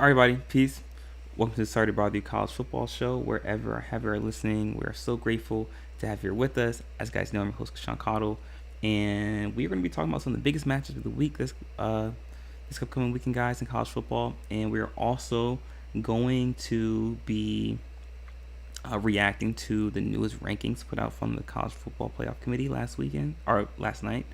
All right, everybody, peace. Welcome to the Sorry to Bother You College Football Show. Wherever you are listening, we're so grateful to have you here with us. As you guys know, I'm your host, Cashapp, and we're going to be talking about some of the biggest matches of the week this upcoming weekend, guys, in college football. And we're also going to be reacting to the newest rankings put out from the College Football Playoff Committee last night.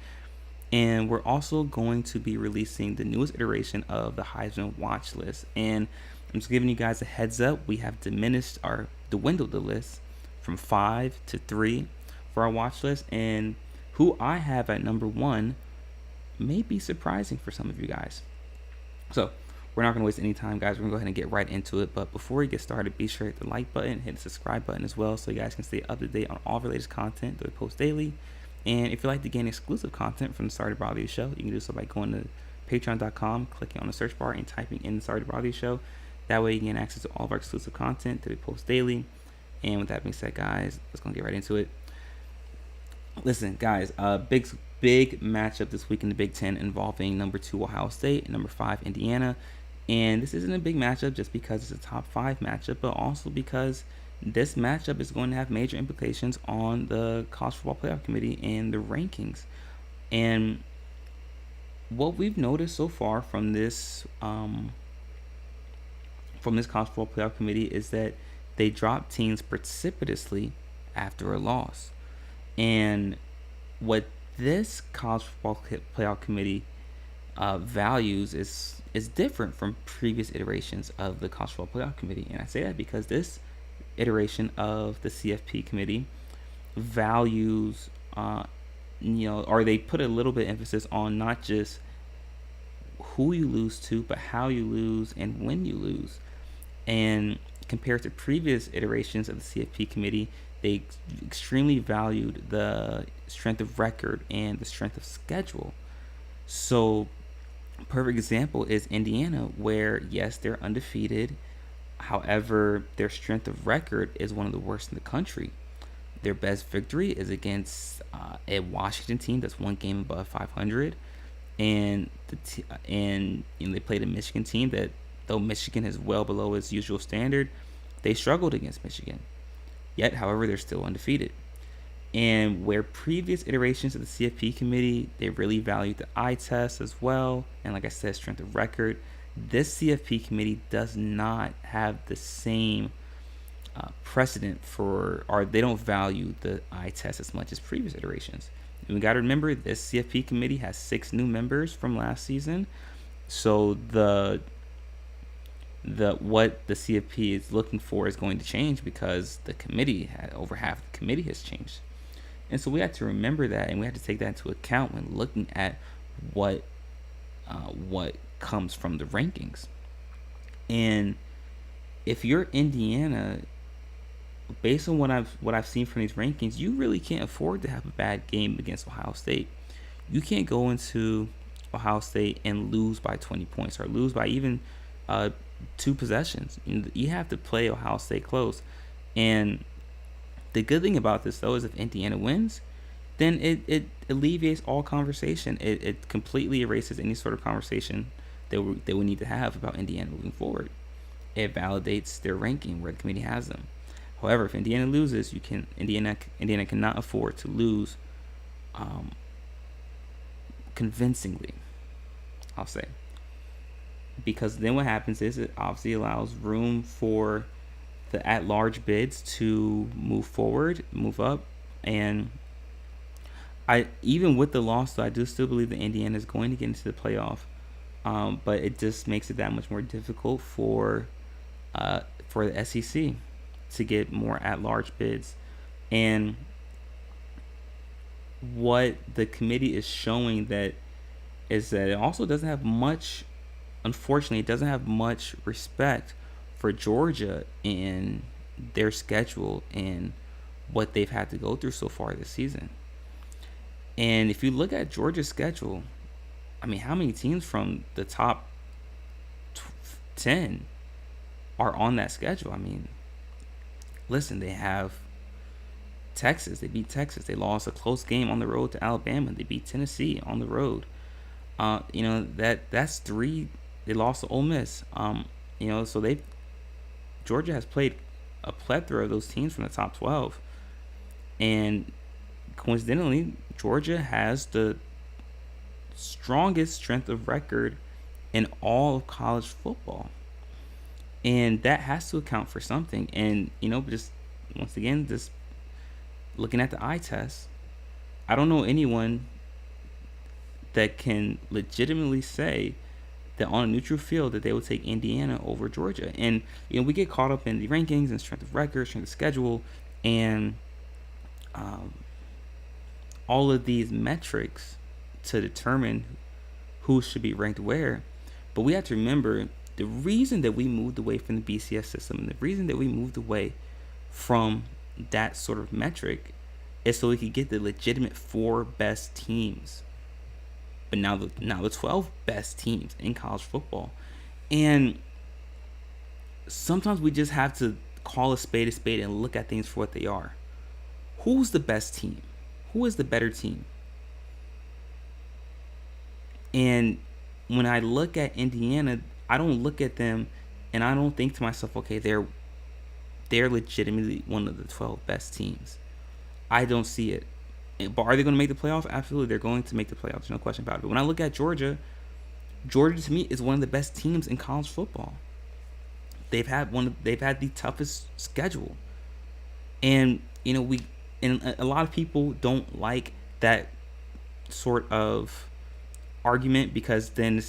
And we're also going to be releasing the newest iteration of the Heisman watch list. And I'm just giving you guys a heads up. We have dwindled the list from 5 to 3 for our watch list. And who I have at number 1 may be surprising for some of you guys. So we're not going to waste any time, guys. We're going to go ahead and get right into it. But before we get started, be sure to hit the like button, hit the subscribe button as well, so you guys can stay up to date on all the latest content that we post daily. And if you'd like to gain exclusive content from the Sorry to Bother You Show, you can do so by going to patreon.com, clicking on the search bar, and typing in the Sorry to Bother You Show. That way you can get access to all of our exclusive content that we post daily. And with that being said, guys, let's go get right into it. Listen, guys, big matchup this week in the Big Ten involving number 2 Ohio State and number 5 Indiana. And this isn't a big matchup just because it's a top 5 matchup, but also because this matchup is going to have major implications on the College Football Playoff Committee and the rankings. And what we've noticed so far from this College Football Playoff Committee is that they drop teams precipitously after a loss. And what this College Football Playoff Committee values is different from previous iterations of the College Football Playoff Committee. And I say that because this iteration of the CFP committee values, or they put a little bit of emphasis on not just who you lose to, but how you lose and when you lose. And compared to previous iterations of the CFP committee, they extremely valued the strength of record and the strength of schedule. So, perfect example is Indiana, where yes, they're undefeated. However, their strength of record is one of the worst in the country. Their best victory is against a Washington team that's one game above 500, and they played a Michigan team that, though Michigan is well below its usual standard, they struggled against Michigan. Yet, however, they're still undefeated. And where previous iterations of the CFP committee, they really valued the eye test as well, and like I said, strength of record, this CFP committee does not have the same precedent or they don't value the eye test as much as previous iterations. And we got to remember, this CFP committee has 6 new members from last season, so what the CFP is looking for is going to change because the committee over half the committee has changed. And so we have to remember that, and we have to take that into account when looking at what comes from the rankings. And if you're Indiana, based on what I've seen from these rankings, you really can't afford to have a bad game against Ohio State. You can't go into Ohio State and lose by 20 points or lose by even 2 possessions. You have to play Ohio State close. And the good thing about this, though, is if Indiana wins, then it alleviates all conversation. It completely erases any sort of conversation that we need to have about Indiana moving forward. It validates their ranking where the committee has them. However, if Indiana loses, Indiana cannot afford to lose convincingly, I'll say. Because then what happens is it obviously allows room for the at-large bids to move forward, move up. And even with the loss, though, I do still believe that Indiana is going to get into the playoff. But it just makes it that much more difficult for the SEC to get more at-large bids. And what the committee is showing that is that it also doesn't have much, unfortunately, it doesn't have much respect for Georgia in their schedule and what they've had to go through so far this season. And if you look at Georgia's schedule, I mean, how many teams from the top 10 are on that schedule? I mean, listen, they have Texas. They beat Texas. They lost a close game on the road to Alabama. They beat Tennessee on the road. That's 3. They lost to Ole Miss. So Georgia has played a plethora of those teams from the top 12, and coincidentally, Georgia has the strongest strength of record in all of college football, and that has to account for something. And just once again, just looking at the eye test, I don't know anyone that can legitimately say that on a neutral field that they will take Indiana over Georgia. And we get caught up in the rankings and strength of record, strength of schedule, and um, all of these metrics to determine who should be ranked where. But we have to remember the reason that we moved away from the BCS system, and the reason that we moved away from that sort of metric, is so we could get the legitimate 4 best teams. But now the 12 best teams in college football. And sometimes we just have to call a spade and look at things for what they are. Who's the best team? Who is the better team? And when I look at Indiana, I don't look at them and I don't think to myself, okay, they're legitimately one of the 12 best teams. I don't see it. But are they going to make the playoffs? Absolutely, they're going to make the playoffs. No question about it. But when I look at Georgia to me is one of the best teams in college football. They've had the toughest schedule, and a lot of people don't like that sort of argument, because then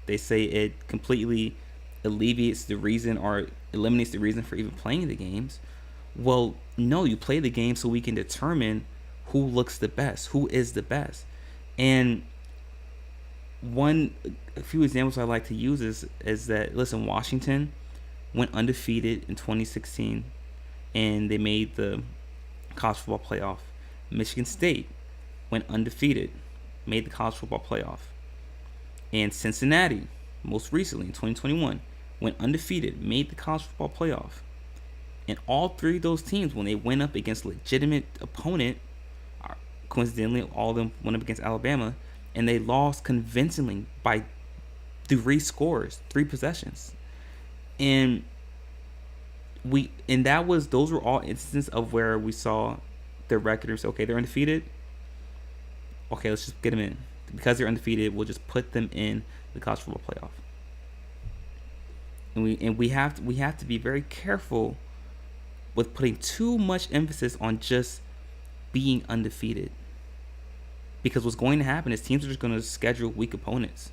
they say it completely alleviates the reason or eliminates the reason for even playing the games. Well, no, you play the game so we can determine who looks the best, who is the best. And a few examples I like to use is that, listen, Washington went undefeated in 2016 and they made the college football playoff. Michigan State went undefeated, made the college football playoff. And Cincinnati, most recently in 2021, went undefeated, made the college football playoff. And all 3 of those teams, when they went up against legitimate opponent, coincidentally, all of them went up against Alabama, and they lost convincingly by 3 scores, 3 possessions. And those were all instances of where we saw their record and said, okay, they're undefeated. Okay, let's just get them in. Because they're undefeated, we'll just put them in the college football playoff. And we have to be very careful with putting too much emphasis on just being undefeated. Because what's going to happen is teams are just going to schedule weak opponents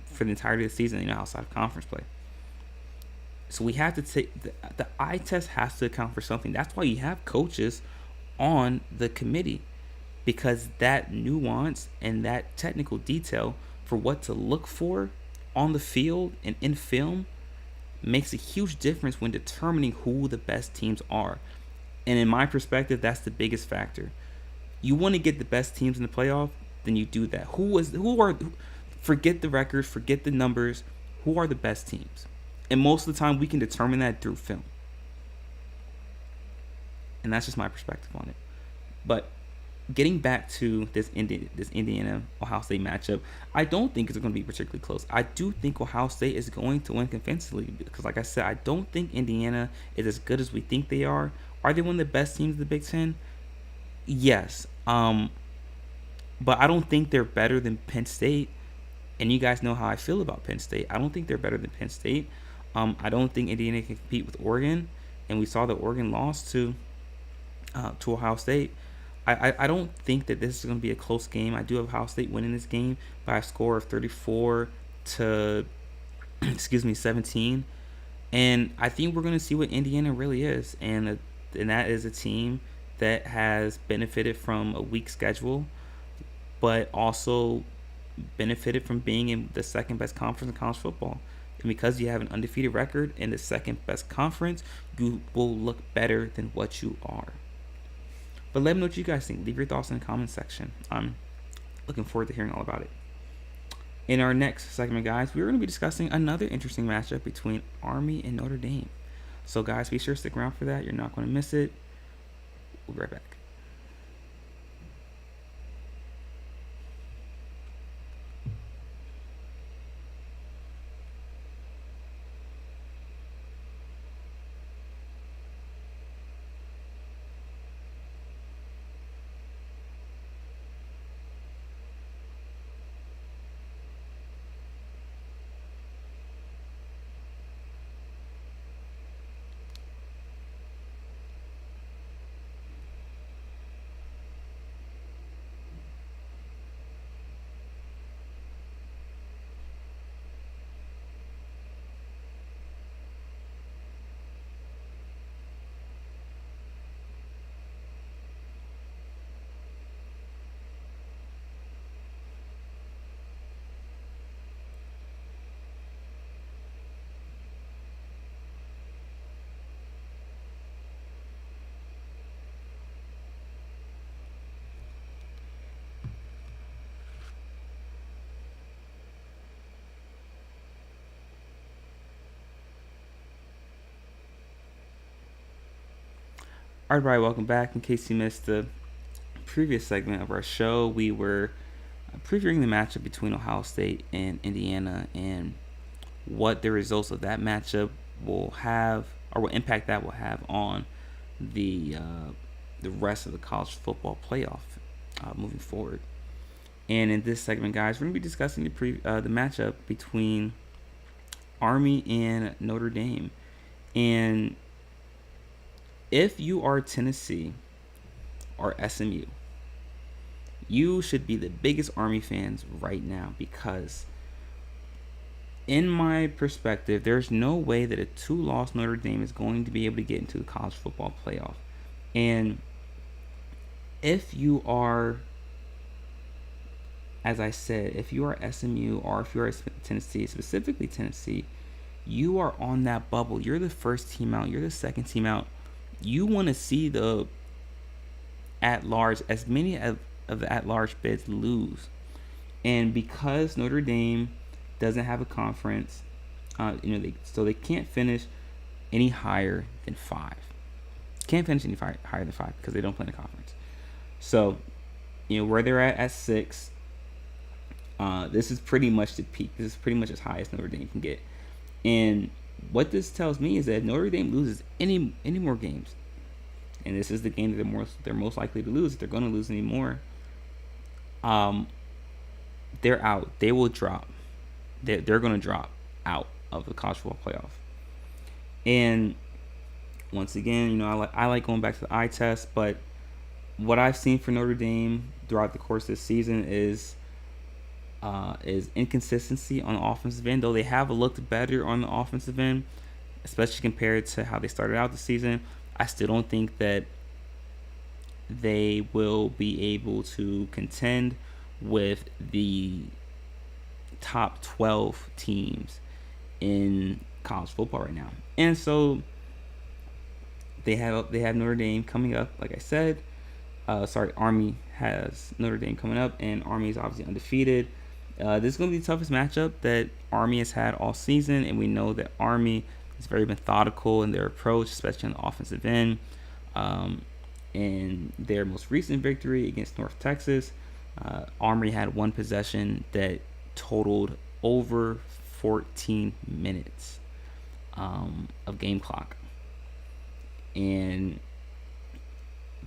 for the entirety of the season, outside of conference play. So we have to take the eye test has to account for something. That's why you have coaches on the committee, because that nuance and that technical detail for what to look for on the field and in film makes a huge difference when determining who the best teams are. And in my perspective, that's the biggest factor. You want to get the best teams in the playoff, then you do that. Forget the records, forget the numbers. Who are the best teams? And most of the time, we can determine that through film. And that's just my perspective on it. But getting back to this Indiana Ohio State matchup, I don't think it's going to be particularly close. I do think Ohio State is going to win convincingly, because, like I said, I don't think Indiana is as good as we think they are. Are they one of the best teams in the Big Ten? Yes. But I don't think they're better than Penn State. And you guys know how I feel about Penn State. I don't think they're better than Penn State. I don't think Indiana can compete with Oregon. And we saw that Oregon lost to Ohio State. I don't think that this is going to be a close game. I do have Ohio State winning this game by a score of 34 to 17. And I think we're going to see what Indiana really is. And that is a team that has benefited from a weak schedule, but also benefited from being in the second best conference in college football. And because you have an undefeated record in the second best conference, you will look better than what you are. But let me know what you guys think. Leave your thoughts in the comment section. I'm looking forward to hearing all about it. In our next segment, guys, we're going to be discussing another interesting matchup between Army and Notre Dame. So, guys, be sure to stick around for that. You're not going to miss it. We'll be right back. All right, everybody, welcome back. In case you missed the previous segment of our show, we were previewing the matchup between Ohio State and Indiana and what the results of that matchup will have, or what impact that will have on the rest of the college football playoff moving forward. And in this segment, guys, we're going to be discussing the matchup between Army and Notre Dame. And if you are Tennessee or SMU, you should be the biggest Army fans right now, because in my perspective, there's no way that a 2-loss Notre Dame is going to be able to get into the college football playoff. And if you are, as I said, if you are SMU or if you are Tennessee, specifically Tennessee, you are on that bubble. You're the first team out. You're the second team out. You want to see the at-large, as many of the at-large bids lose. And because Notre Dame doesn't have a conference, they can't finish any higher than 5. Can't finish any higher than 5 because they don't play in a conference. So, where they're at 6, this is pretty much the peak. This is pretty much as high as Notre Dame can get. And what this tells me is that if Notre Dame loses any more games, and this is the game that they're most likely to lose, if they're going to lose any more, they're out. They will drop. They're going to drop out of the college football playoff. And once again, I like going back to the eye test, but what I've seen for Notre Dame throughout the course of this season is inconsistency on the offensive end. Though they have looked better on the offensive end, especially compared to how they started out the season, I still don't think that they will be able to contend with the top 12 teams in college football right now. And so they have Notre Dame coming up, like I said. Army has Notre Dame coming up, and Army is obviously undefeated. This is going to be the toughest matchup that Army has had all season, and we know that Army is very methodical in their approach, especially on the offensive end. In their most recent victory against North Texas, Army had one possession that totaled over 14 minutes of game clock. And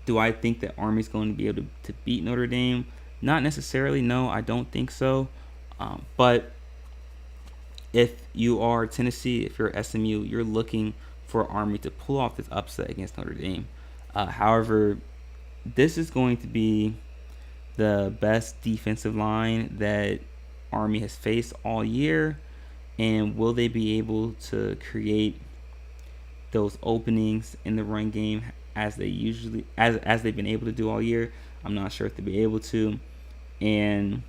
do I think that Army's going to be able to beat Notre Dame? Not necessarily. No, I don't think so. But if you are Tennessee, if you're SMU, you're looking for Army to pull off this upset against Notre Dame. However, this is going to be the best defensive line that Army has faced all year. And will they be able to create those openings in the run game as they've been able to do all year? I'm not sure if they'll be able to. And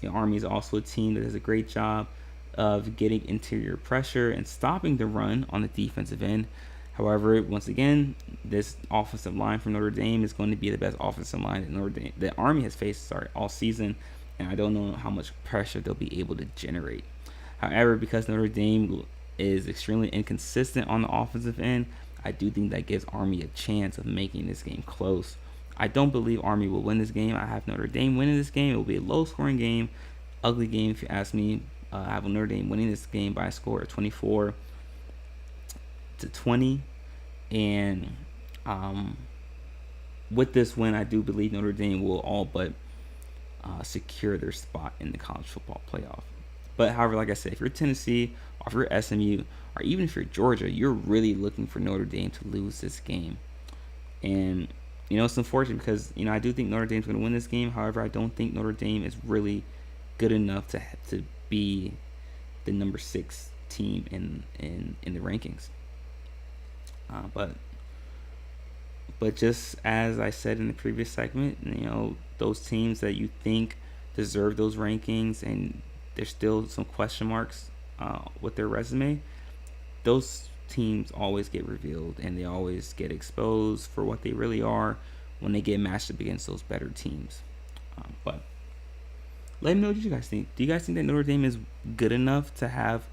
Army is also a team that does a great job of getting interior pressure and stopping the run on the defensive end. However, once again, this offensive line from Notre Dame is going to be the best offensive line that Army has faced all season, and I don't know how much pressure they'll be able to generate. However, because Notre Dame is extremely inconsistent on the offensive end, I do think that gives Army a chance of making this game close. I don't believe Army will win this game. I have Notre Dame winning this game. It will be a low-scoring game, ugly game if you ask me. I have Notre Dame winning this game by a score of 24-20. And with this win, I do believe Notre Dame will all but secure their spot in the college football playoff. But however, like I said, if you're Tennessee or if you're SMU or even if you're Georgia, you're really looking for Notre Dame to lose this game. And it's unfortunate because I do think Notre Dame's going to win this game. However, I don't think Notre Dame is really good enough to be the number 6 team in the rankings. But just as I said in the previous segment, those teams that you think deserve those rankings and there's still some question marks with their resume, those teams always get revealed and they always get exposed for what they really are when they get matched up against those better teams. But let me know what you guys think. Do you guys think that Notre Dame is good enough to have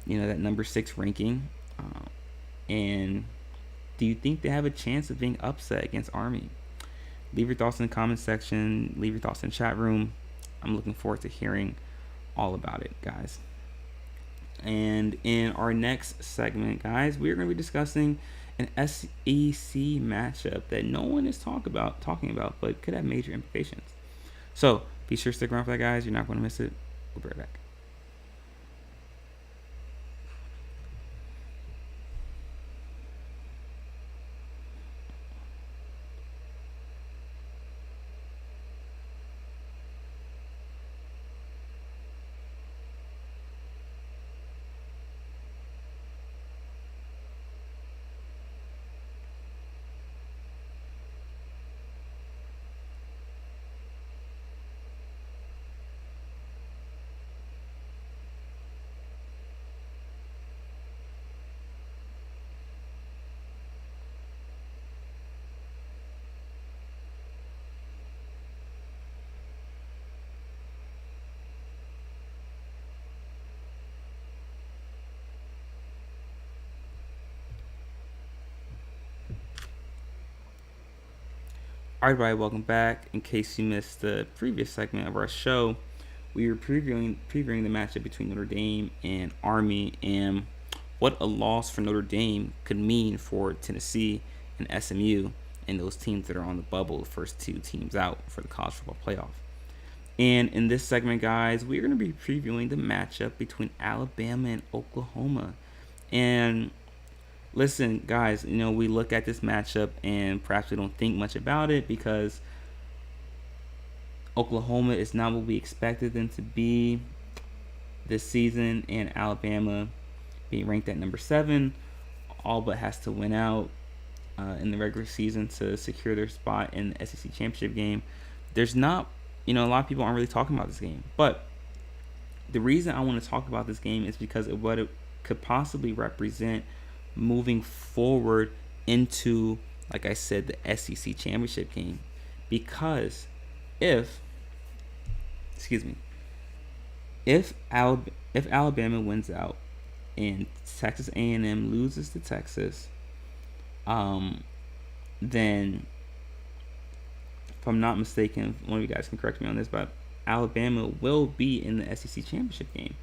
that number 6 ranking? And Do you think they have a chance of being upset against Army? Leave your thoughts in the comment section. Leave your thoughts in the chat room. I'm looking forward to hearing all about it, guys. And in our next segment, guys, we're going to be discussing an SEC matchup that no one is talking about, but could have major implications. So be sure to stick around for that, guys. You're not going to miss it. We'll be right back. All right, everybody, welcome back. In case you missed the previous segment of our show, we were previewing the matchup between Notre Dame and Army and what a loss for Notre Dame could mean for Tennessee and SMU and those teams that are on the bubble, the first two teams out for the college football playoff. And in this segment, guys, we're going to be previewing the matchup between Alabama and Oklahoma. And listen, guys, we look at this matchup and perhaps we don't think much about it because Oklahoma is not what we expected them to be this season, and Alabama being ranked at number 7 all but has to win out in the regular season to secure their spot in the SEC championship game. There's not, a lot of people aren't really talking about this game, but the reason I want to talk about this game is because of what it could possibly represent moving forward into, like I said, the SEC championship game. Because if Alabama wins out and Texas A&M loses to Texas, then, if I'm not mistaken, one of you guys can correct me on this, but Alabama will be in the SEC championship game.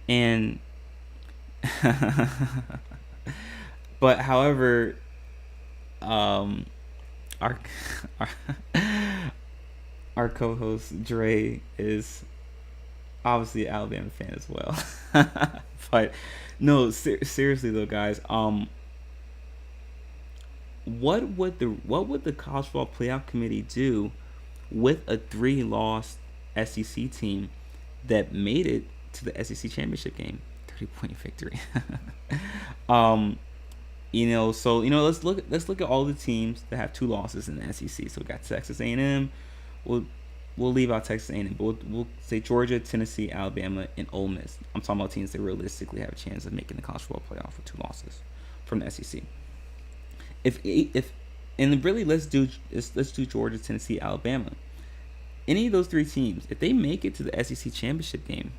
And but however, our co-host Dre is obviously an Alabama fan as well. But no, seriously though, guys, what would the college football playoff committee do with a 3-loss SEC team that made it to the SEC championship game? 30-point victory. Let's look at all the teams that have 2 losses in the SEC. So we got Texas A&M. We'll leave out Texas A&M, but we'll say Georgia, Tennessee, Alabama, and Ole Miss. I'm talking about teams that realistically have a chance of making the college football playoff with 2 losses from the SEC. Let's do Georgia, Tennessee, Alabama. Any of those 3 teams, if they make it to the SEC championship game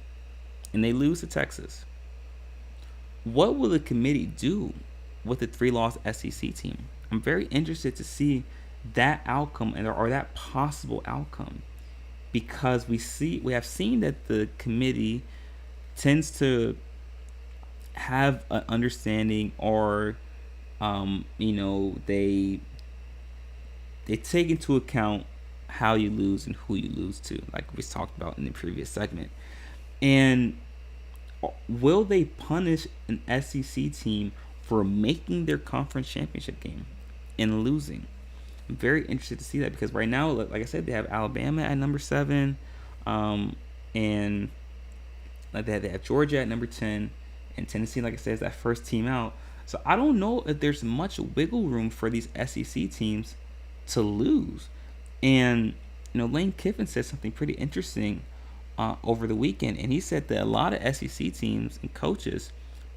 and they lose to Texas, what will the committee do with the 3-loss SEC team? I'm very interested to see that outcome or that possible outcome, because we have seen that the committee tends to have an understanding, or they take into account how you lose and who you lose to, like we talked about in the previous segment. And will they punish an SEC team for making their conference championship game and losing? I'm very interested to see that, because right now, like I said, they have Alabama at number 7, and like they have Georgia at number 10, and Tennessee, like I said, is that first team out. So I don't know if there's much wiggle room for these SEC teams to lose. And Lane Kiffin said something pretty interesting over the weekend, and he said that a lot of SEC teams and coaches,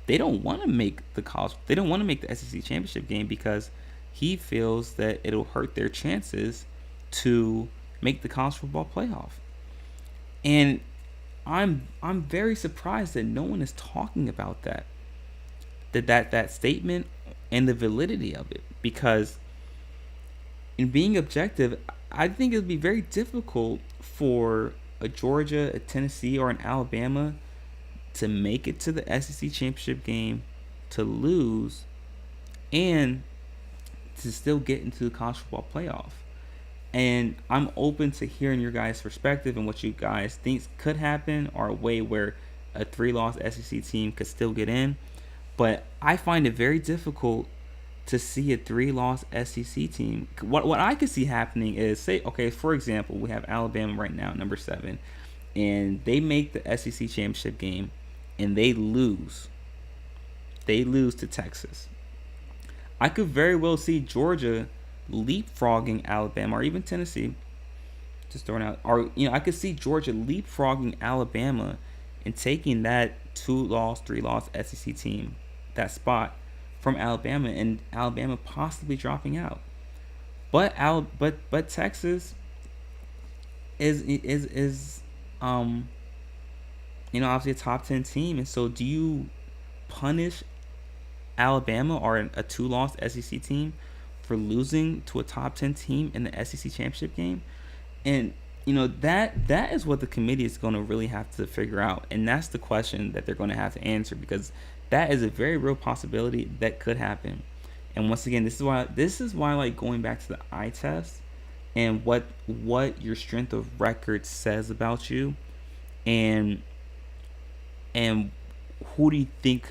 they don't want to make the SEC championship game because he feels that it'll hurt their chances to make the college football playoff. And I'm very surprised that no one is talking about that. That statement and the validity of it. Because in being objective, I think it would be very difficult for a Georgia, a Tennessee, or an Alabama to make it to the SEC championship game, to lose, and to still get into the college football playoff. And I'm open to hearing your guys' perspective and what you guys think could happen, or a way where a 3-loss SEC team could still get in. But I find it very difficult to see a 3-loss SEC team. What I could see happening is, say, okay, for example, we have Alabama right now, number 7, and they make the SEC championship game, and they lose. They lose to Texas. I could very well see Georgia leapfrogging Alabama, or even Tennessee, just throwing out, or I could see Georgia leapfrogging Alabama and taking that 2-loss, 3-loss SEC team, that spot from Alabama, and Alabama possibly dropping out. But Texas is obviously a top 10 team, and so do you punish Alabama, or a 2-loss SEC team, for losing to a top 10 team in the SEC championship game? And that is what the committee is going to really have to figure out, and that's the question that they're going to have to answer, because that is a very real possibility that could happen. And once again, this is why like going back to the eye test and what your strength of record says about you, and who do you think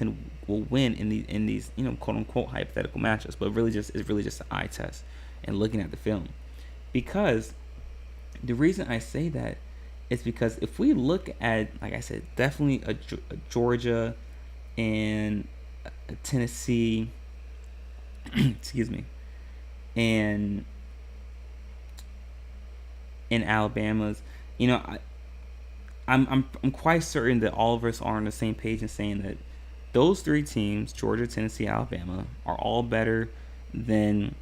will win in these quote unquote hypothetical matchups, but it's really just an eye test and looking at the film. Because the reason I say that is because if we look at, like I said, definitely a Georgia and a Tennessee, excuse me, and Alabama's, I'm quite certain that all of us are on the same page in saying that those 3 teams, Georgia, Tennessee, Alabama, are all better than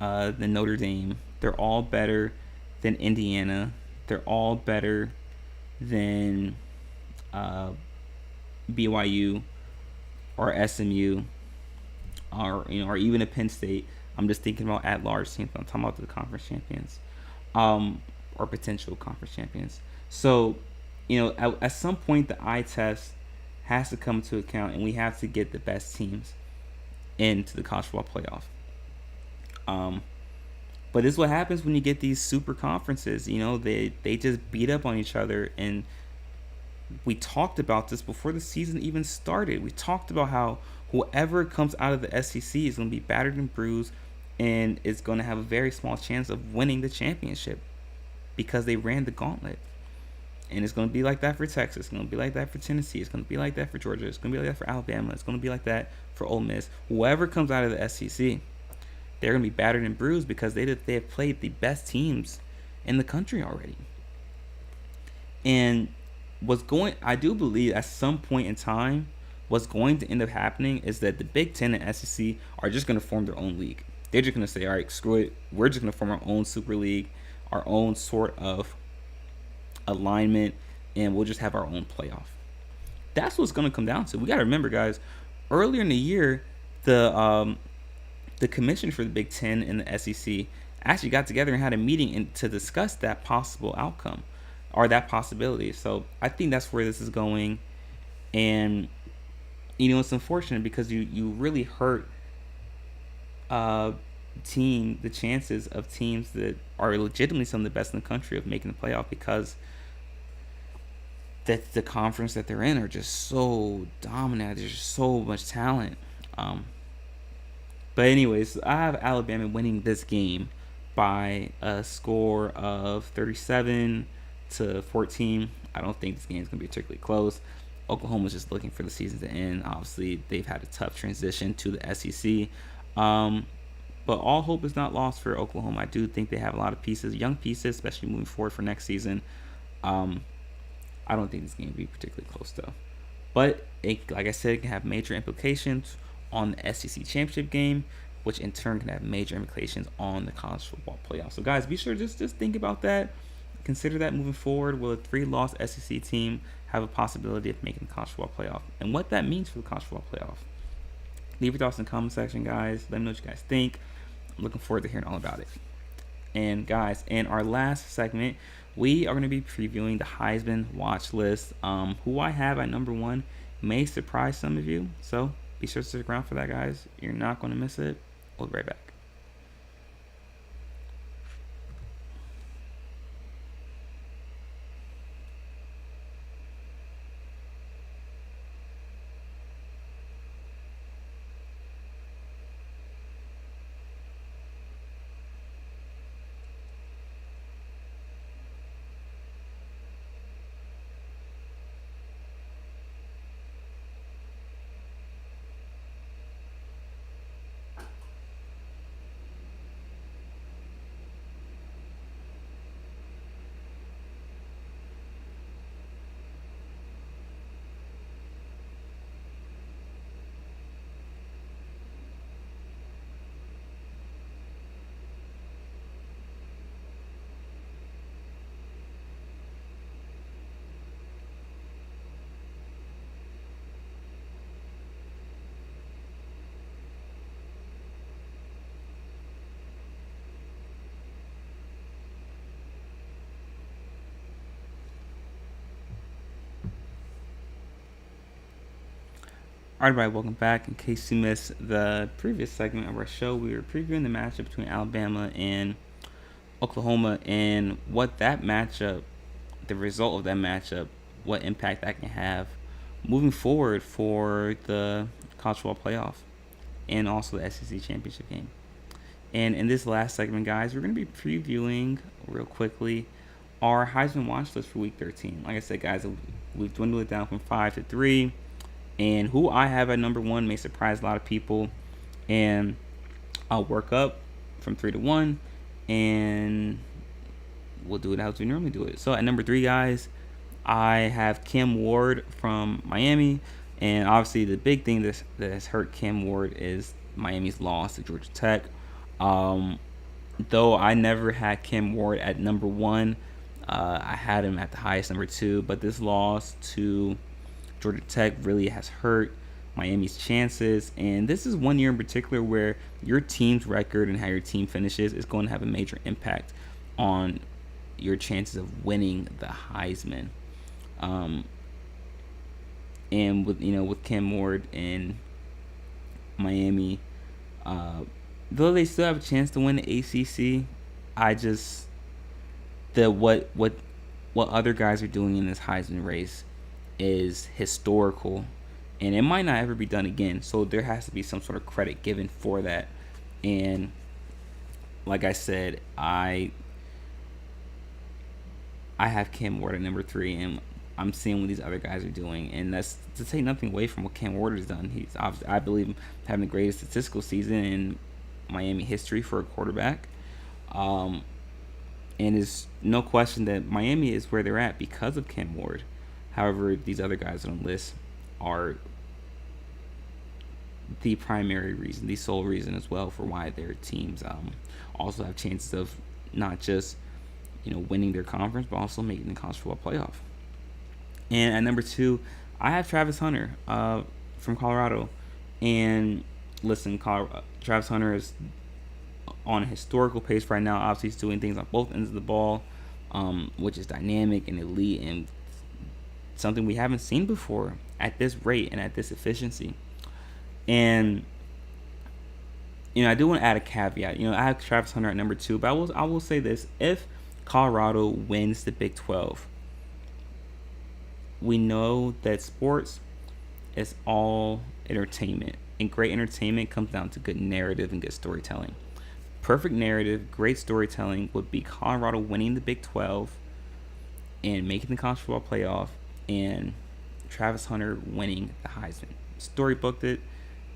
Notre Dame. They're all better than Indiana. They're all better than BYU or SMU, or even a Penn State. I'm just thinking about at-large teams. I'm talking about the conference champions, or potential conference champions. So, at some point, the eye test has to come to account, and we have to get the best teams into the college football playoff. But this is what happens when you get these super conferences. They just beat up on each other, and we talked about this before the season even started. We talked about how whoever comes out of the SEC is going to be battered and bruised, and is going to have a very small chance of winning the championship, because they ran the gauntlet. And it's going to be like that for Texas. It's going to be like that for Tennessee. It's going to be like that for Georgia. It's going to be like that for Alabama. It's going to be like that for Ole Miss. Whoever comes out of the SEC, they're going to be battered and bruised, because they have played the best teams in the country already. And I do believe at some point in time, what's going to end up happening is that the Big Ten and SEC are just going to form their own league. They're just going to say, all right, screw it. We're just going to form our own super league, our own sort of alignment, and we'll just have our own playoff. That's what's going to come down to. We got to remember, guys, earlier in the year, the commission for the Big Ten and the SEC actually got together and had a meeting to discuss that possible outcome, or that possibility. So I think that's where this is going. And it's unfortunate, because you really hurt the chances of teams that are legitimately some of the best in the country of making the playoff, because that the conference that they're in are just so dominant. There's just so much talent. But anyways, I have Alabama winning this game by a score of 37-14. I don't think this game is going to be particularly close. Oklahoma's just looking for the season to end. Obviously, they've had a tough transition to the SEC. But all hope is not lost for Oklahoma. I do think they have a lot of pieces, young pieces, especially moving forward for next season. I don't think this game will be particularly close, though. But, like I said, it can have major implications on the SEC championship game, which in turn can have major implications on the college football playoff. So, guys, be sure to just think about that. Consider that moving forward. Will a 3-loss SEC team have a possibility of making the college football playoff? And what that means for the college football playoff. Leave your thoughts in the comment section, guys. Let me know what you guys think. I'm looking forward to hearing all about it. And guys, in our last segment, we are going to be previewing the Heisman watch list. Who I have at number 1 may surprise some of you, so be sure to stick around for that, guys. You're not going to miss it. We'll be right back. Alright, everybody, welcome back. In case you missed the previous segment of our show, we were previewing the matchup between Alabama and Oklahoma and what that matchup, the result of that matchup, what impact that can have moving forward for the college football playoff and also the SEC championship game. And in this last segment, guys, we're going to be previewing real quickly our Heisman watch list for Week 13. Like I said, guys, we've dwindled it down from 5 to 3. And who I have at number 1 may surprise a lot of people. And I'll work up from 3 to 1. And we'll do it as we normally do it. So at number 3, guys, I have Cam Ward from Miami. And obviously the big thing that has hurt Cam Ward is Miami's loss to Georgia Tech. Though I never had Cam Ward at number 1, I had him at the highest number 2. But this loss to Georgia Tech really has hurt Miami's chances, and this is one year in particular where your team's record and how your team finishes is going to have a major impact on your chances of winning the Heisman. And with Cam Ward in Miami, though they still have a chance to win the ACC, what other guys are doing in this Heisman race is historical, and it might not ever be done again. So there has to be some sort of credit given for that. And like I said, I have Cam Ward at number 3, and I'm seeing what these other guys are doing, and that's to take nothing away from what Cam Ward has done. He's obviously, I believe, having the greatest statistical season in Miami history for a quarterback. And there's no question that Miami is where they're at because of Cam Ward. However, these other guys on the list are the primary reason, the sole reason as well for why their teams also have chances of not just winning their conference, but also making the college football playoff. And at number 2, I have Travis Hunter from Colorado. And listen, Travis Hunter is on a historical pace right now. Obviously, he's doing things on both ends of the ball, which is dynamic and elite and something we haven't seen before at this rate and at this efficiency. And I do want to add a caveat. I have Travis Hunter at number 2, but I will say this: if Colorado wins the Big 12, we know that sports is all entertainment, and great entertainment comes down to good narrative and good storytelling. Perfect narrative, great storytelling would be Colorado winning the Big 12 and making the college football playoff, and Travis Hunter winning the Heisman. Storybooked it.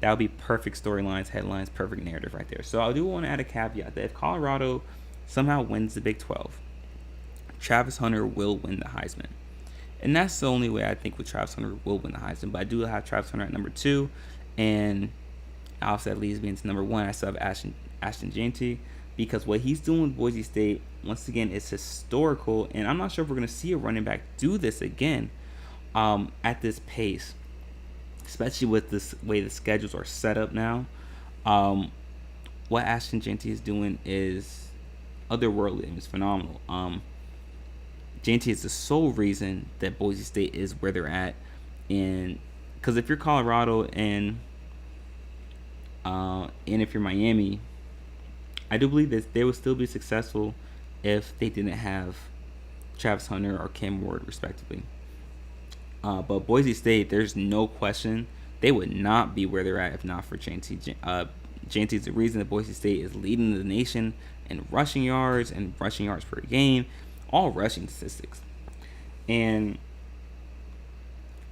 That would be perfect storylines, headlines, perfect narrative right there. So I do want to add a caveat that if Colorado somehow wins the Big 12, Travis Hunter will win the Heisman. And that's the only way I think with Travis Hunter will win the Heisman. But I do have Travis Hunter at number 2, and obviously that leads me into number 1. I still have Ashton Jeanty, because what he's doing with Boise State, once again, is historical, and I'm not sure if we're going to see a running back do this again at this pace. especially with this way the schedules are set up now. Um, what Ashton Jeanty is doing is otherworldly. It's phenomenal. Jeanty is the sole reason that Boise State is where they're at, and because if you're Colorado and if you're Miami, I do believe that they would still be successful if they didn't have Travis Hunter or Cam Ward, respectively. But Boise State, there's no question they would not be where they're at if not for Jeanty. Jeanty is the reason that Boise State is leading the nation in rushing yards and rushing yards per game, all rushing statistics. And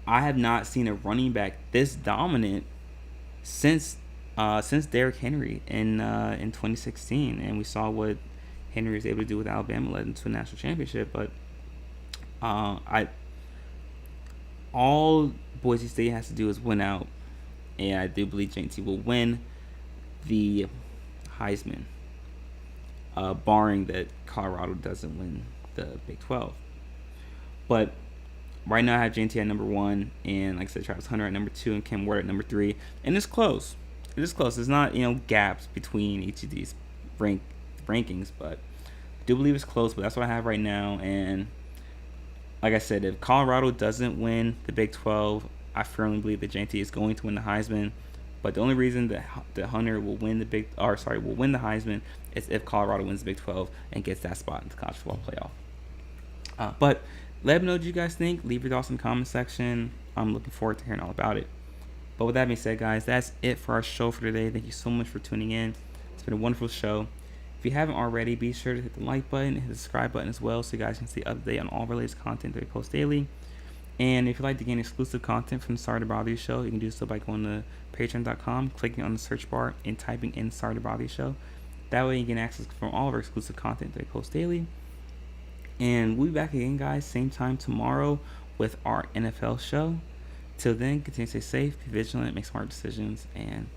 I have not seen a running back this dominant since Derrick Henry in 2016, and we saw what Henry was able to do with Alabama, led into a national championship. But I all Boise State has to do is win out, and I do believe JT will win the Heisman, barring that Colorado doesn't win the Big 12. But right now I have JT at number 1, and like I said, Travis Hunter at number 2, and Cam Ward at number 3, and it's close. It is close. There's not gaps between each of these rankings, but I do believe it's close. But that's what I have right now, and like I said, if Colorado doesn't win the Big 12, I firmly believe that JT is going to win the Heisman. But the only reason that Hunter will win the Heisman is if Colorado wins the Big 12 and gets that spot in the college football playoff. But let me know what you guys think. Leave your thoughts in the comment section. I'm looking forward to hearing all about it. But with that being said, guys, that's it for our show for today. Thank you so much for tuning in. It's been a wonderful show. If you haven't already, be sure to hit the like button and hit the subscribe button as well so you guys can stay up to date on all of our latest content that we post daily. And if you'd like to gain exclusive content from the Sorry to Bother You Show, you can do so by going to patreon.com, clicking on the search bar, and typing in Sorry to Bother You Show. That way you can access from all of our exclusive content that we post daily. And we'll be back again, guys, same time tomorrow with our NFL show. Till then, continue to stay safe, be vigilant, make smart decisions, and